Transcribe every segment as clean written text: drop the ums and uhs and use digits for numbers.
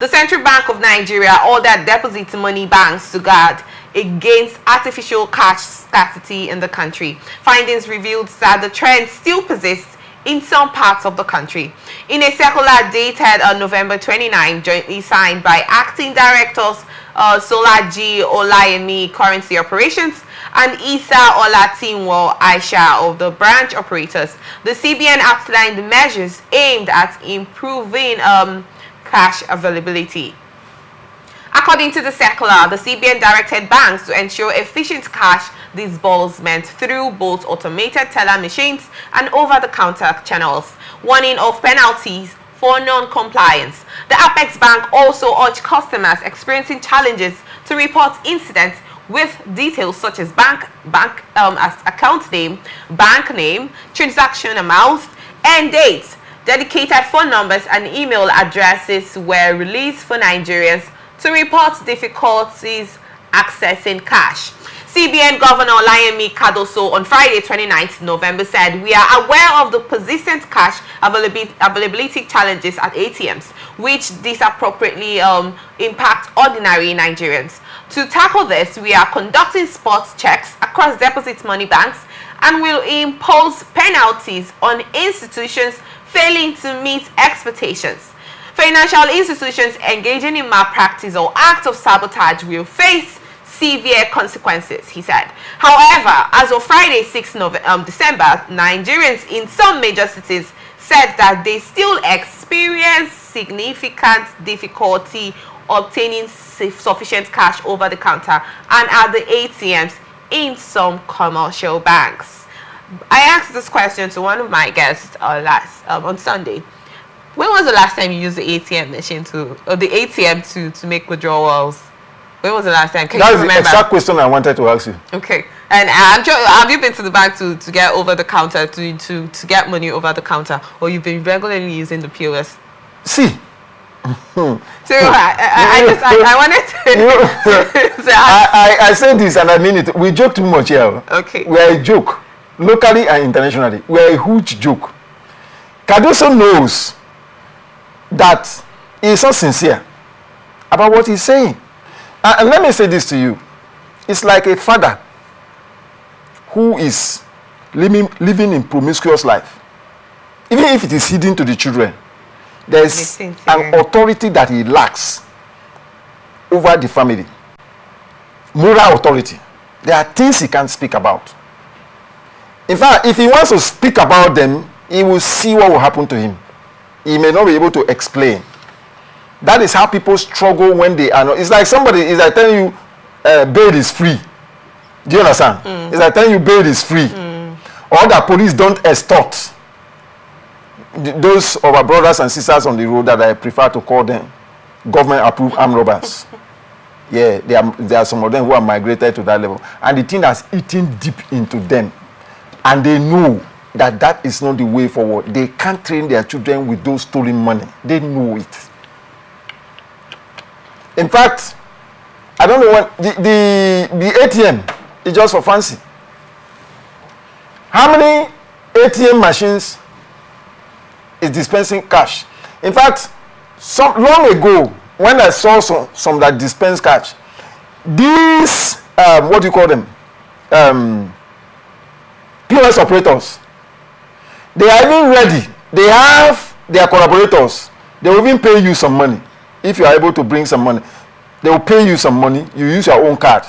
The Central Bank of Nigeria ordered deposit money banks to guard against artificial cash scarcity in the country. Findings revealed that the trend still persists in some parts of the country. In a circular dated on November 29, jointly signed by Acting Directors Solaji Olayemi Currency Operations and Isa Olatinwo Aisha of the branch operators, the CBN outlined measures aimed at improving cash availability. According to the circular, the CBN directed banks to ensure efficient cash disbursement through both automated teller machines and over-the-counter channels, warning of penalties for non-compliance. The Apex Bank also urged customers experiencing challenges to report incidents with details such as account name, bank name, transaction amount, and dates. Dedicated phone numbers and email addresses were released for Nigerians to report difficulties accessing cash. CBN Governor Olayemi Kadoso on Friday 29th November said, "We are aware of the persistent cash availability challenges at ATMs, which disproportionately impact ordinary Nigerians. To tackle this, we are conducting spot checks across deposit money banks and will impose penalties on institutions failing to meet expectations. Financial institutions engaging in malpractice or acts of sabotage will face severe consequences," he said. However, as of Friday 6 December, Nigerians in some major cities said that they still experience significant difficulty obtaining sufficient cash over the counter and at the ATMs in some commercial banks. I asked this question to one of my guests on Sunday. When was the last time you used the ATM machine to make withdrawals? When was the last time? Can you remember? That's the exact question I wanted to ask you. Okay. And I'm sure, have you been to the bank to get over the counter, to get money over the counter, or you've been regularly using the POS? See. So I wanted to I say this and I mean it. We joke too much here. Okay. We are a joke. Locally and internationally. We are a huge joke. Cardoso knows that he is so sincere about what he's saying. And let me say this to you. It's like a father who is living in promiscuous life. Even if it is hidden to the children, there is an authority that he lacks over the family. Moral authority. There are things he can't speak about. In fact, if he wants to speak about them, he will see what will happen to him. He may not be able to explain. That is how people struggle when they are not. It's like somebody is like telling you bail is free. Do you understand? It's like telling you bail is free. Or that police don't extort those of our brothers and sisters on the road that I prefer to call them government approved armed robbers. Yeah, there are some of them who are migrated to that level. And the thing that's eating deep into them. And they know that that is not the way forward. They can't train their children with those stolen money. They know it. In fact, I don't know what the ATM is just for fancy. How many ATM machines is dispensing cash? In fact, long ago, when I saw some that dispense cash, these what do you call them? POS operators. They are even ready. They have their collaborators. They will even pay you some money. If you are able to bring some money, they will pay you some money. You use your own card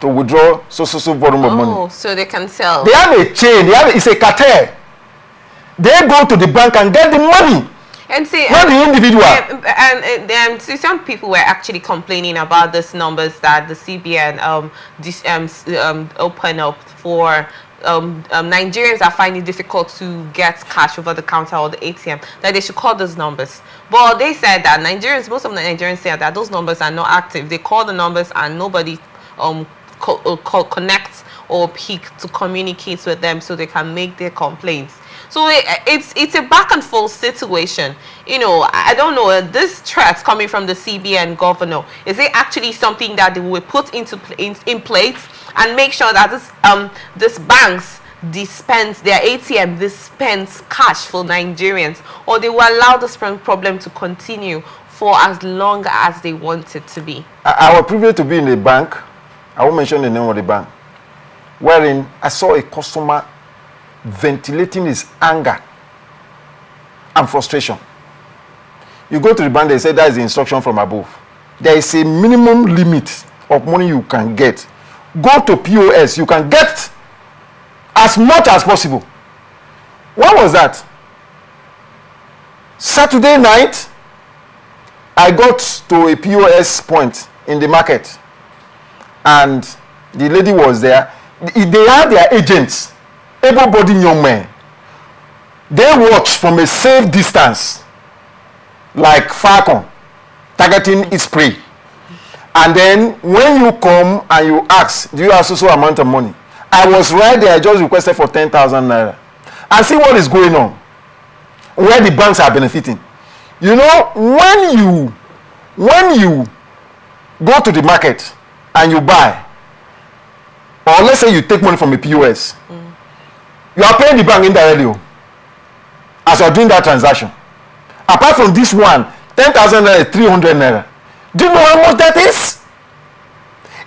to withdraw so volume of money. Oh, so they can sell. They have a chain. It's a cartel. They go to the bank and get the money. And see, not the individual. And some people were actually complaining about these numbers that the CBN open up for. Nigerians are finding it difficult to get cash over the counter or the ATM, that they should call those numbers. But they said that most of the Nigerians say that those numbers are not active. They call the numbers and nobody connects or pick to communicate with them so they can make their complaints. So it's a back and forth situation. You know, I don't know, this threat coming from the CBN governor, is it actually something that they will put in place and make sure that this banks dispense cash for Nigerians, or they will allow this problem to continue for as long as they want it to be. I was privileged to be in a bank. I won't mention the name of the bank, wherein I saw a customer ventilating his anger and frustration. You go to the bank, they say that is the instruction from above. There is a minimum limit of money you can get. Go to POS, you can get as much as possible. What was that? Saturday night, I got to a POS point in the market, and the lady was there. They had their agents, able-bodied young men. They watch from a safe distance, like falcon, targeting its prey. And then when you come and you ask, do you have so amount of money? I was right there. I just requested for 10,000 naira. And see what is going on, where the banks are benefiting. You know, when you go to the market and you buy, or let's say you take money from a POS, you are paying the bank indirectly as you are doing that transaction. Apart from this one, 10,000 naira, 300 naira. Do you know how much that is?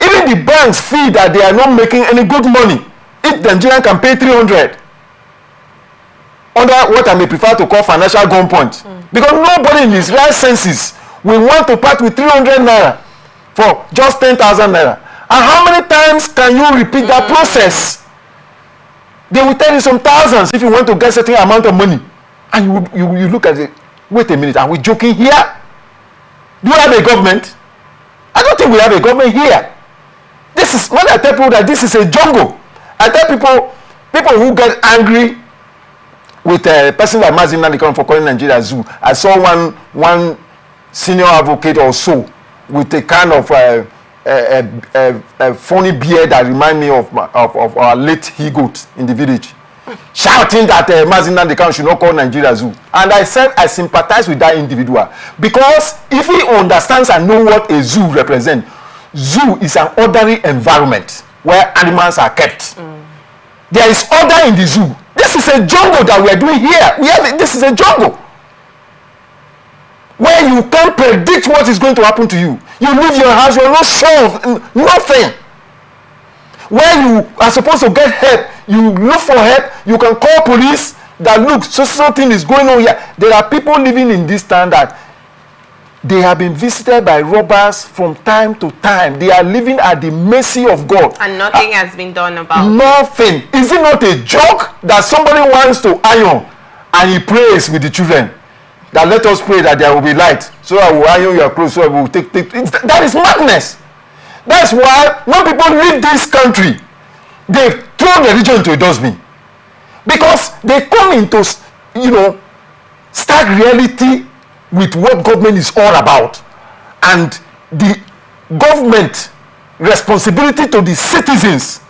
Even the banks feel that they are not making any good money if the Nigerian can pay 300 under what I may prefer to call financial gunpoint. Because nobody in his right senses will want to part with 300 naira for just 10,000 naira. And how many times can you repeat that process? They will tell you some thousands if you want to get a certain amount of money. And you look at it, wait a minute, are we joking here? Do we have a government? I don't think we have a government here. This is, when I tell people that this is a jungle, I tell people who get angry with a person like Mazin Nandikon for calling Nigeria zoo. I saw one senior advocate or so with a kind of a funny beard that remind me of our late he-goat in the village, shouting that Mazin Nandikon should not call Nigeria zoo. And I said I sympathize with that individual, because if he understands and know what a zoo represents, zoo is an orderly environment where animals are kept. There is order in the zoo. This is a jungle that we are doing here. This is a jungle where you can't predict what is going to happen to you. You leave your house, you are not sure of nothing. Where you are supposed to get help, you look for help, you can call police that look, so something is going on here. There are people living in this town that they have been visited by robbers from time to time. They are living at the mercy of God. And nothing has been done about it. Nothing. Is it not a joke that somebody wants to iron and he prays with the children that let us pray that there will be light, so I will iron your clothes, so I will take that is madness. That's why when people leave this country, they throw the religion into a dustbin, because they come into, stark reality with what government is all about, and the government responsibility to the citizens.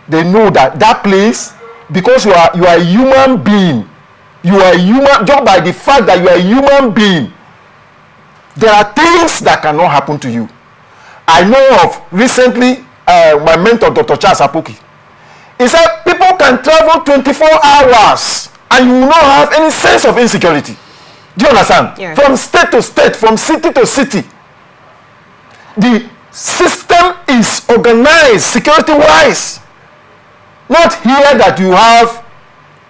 They know that place, because you are a human being, you are human just by the fact that you are a human being. There are things that cannot happen to you. I know of recently my mentor, Dr. Charles Apoki. He said people can travel 24 hours and you will not have any sense of insecurity. Do you understand? Yeah. From state to state, from city to city. The system is organized security-wise. Not here that you have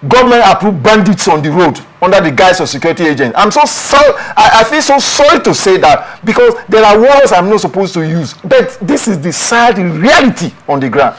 government-approved bandits on the road under the guise of security agents. I'm so sorry. I feel so sorry to say that, because there are words I'm not supposed to use. But this is the sad reality on the ground.